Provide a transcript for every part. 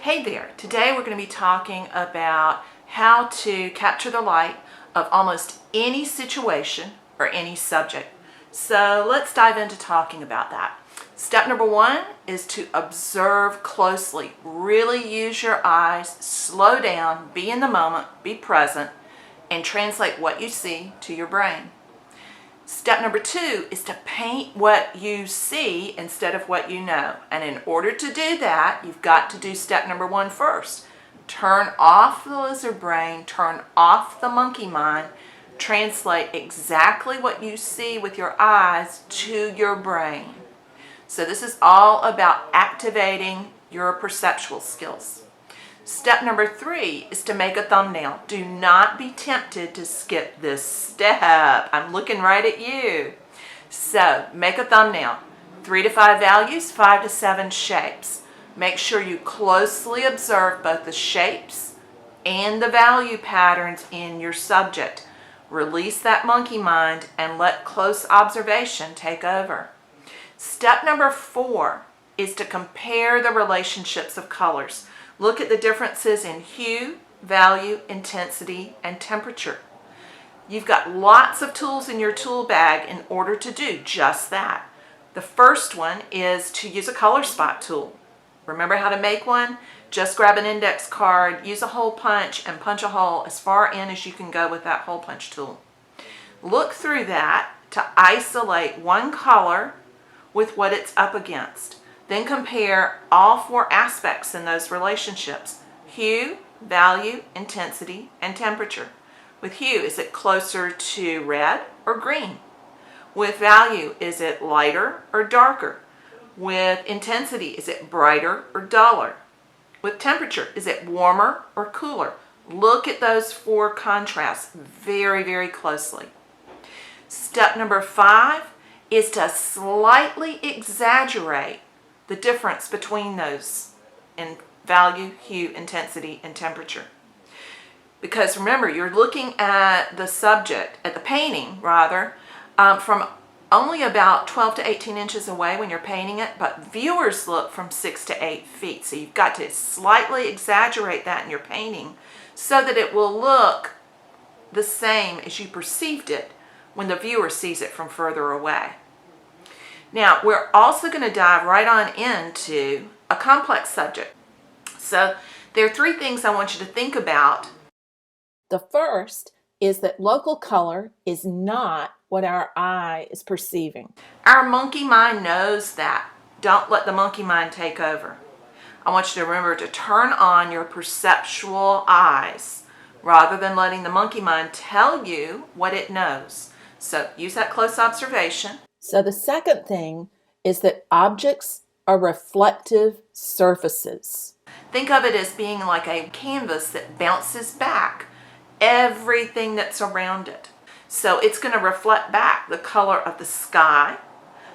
Hey there, today we're going to be talking about how to capture the light of almost any situation or any subject. So let's dive into talking about that. Step number one is to observe closely. Really use your eyes, slow down, be in the moment, be present, and translate what you see to your brain. Step number two is to paint what you see instead of what you know. And in order to do that, you've got to do step number one first. Turn off the lizard brain, turn off the monkey mind, translate exactly what you see with your eyes to your brain. So this is all about activating your perceptual skills. Step number three is to make a thumbnail. Do not be tempted to skip this step. I'm looking right at you. So make a thumbnail. 3 to 5 values, 5 to 7 shapes. Make sure you closely observe both the shapes and the value patterns in your subject. Release that monkey mind and let close observation take over. Step number 4 is to compare the relationships of colors. Look at the differences in hue, value, intensity, and temperature. You've got lots of tools in your tool bag in order to do just that. The first one is to use a color spot tool. Remember how to make one? Just grab an index card, use a hole punch, and punch a hole as far in as you can go with that hole punch tool. Look through that to isolate one color with what it's up against. Then compare all 4 aspects in those relationships: hue, value, intensity, and temperature. With hue, is it closer to red or green? With value, is it lighter or darker? With intensity, is it brighter or duller? With temperature, is it warmer or cooler? Look at those 4 contrasts very, very closely. Step number 5 is to slightly exaggerate the difference between those in value, hue, intensity, and temperature. Because remember, you're looking at the subject, at the painting rather, from only about 12 to 18 inches away when you're painting it, but viewers look from 6 to 8 feet. So you've got to slightly exaggerate that in your painting so that it will look the same as you perceived it when the viewer sees it from further away. Now, we're also going to dive right on into a complex subject. So there are 3 things I want you to think about. The first is that local color is not what our eye is perceiving. Our monkey mind knows that. Don't let the monkey mind take over. I want you to remember to turn on your perceptual eyes rather than letting the monkey mind tell you what it knows. So use that close observation. So the second thing is that objects are reflective surfaces. Think of it as being like a canvas that bounces back everything that's around it. So it's going to reflect back the color of the sky,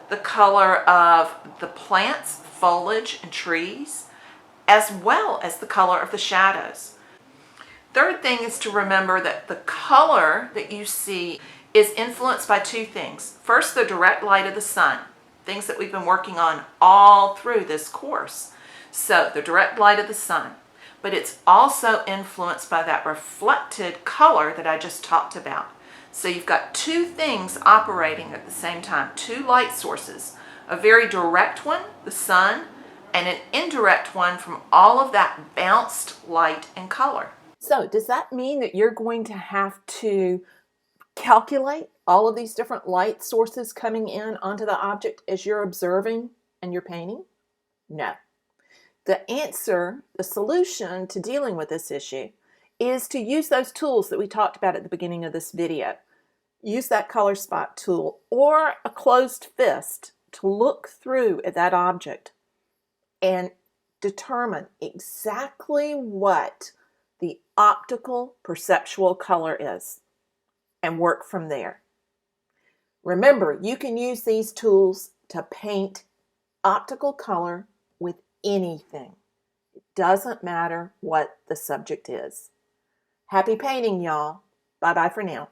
the color of the plants, foliage, and trees, as well as the color of the shadows. Third thing is to remember that the color that you see is influenced by 2 things. First, the direct light of the sun, things that we've been working on all through this course. So the direct light of the sun, but it's also influenced by that reflected color that I just talked about. So you've got 2 things operating at the same time, 2 light sources, a very direct one, the sun, and an indirect one from all of that bounced light and color. So does that mean that you're going to have to calculate all of these different light sources coming in onto the object as you're observing and you're painting? No. The answer, the solution to dealing with this issue is to use those tools that we talked about at the beginning of this video. Use that color spot tool or a closed fist to look through at that object and determine exactly what the optical perceptual color is and work from there. Remember, you can use these tools to paint optical color with anything. It doesn't matter what the subject is. Happy painting, y'all. Bye-bye for now.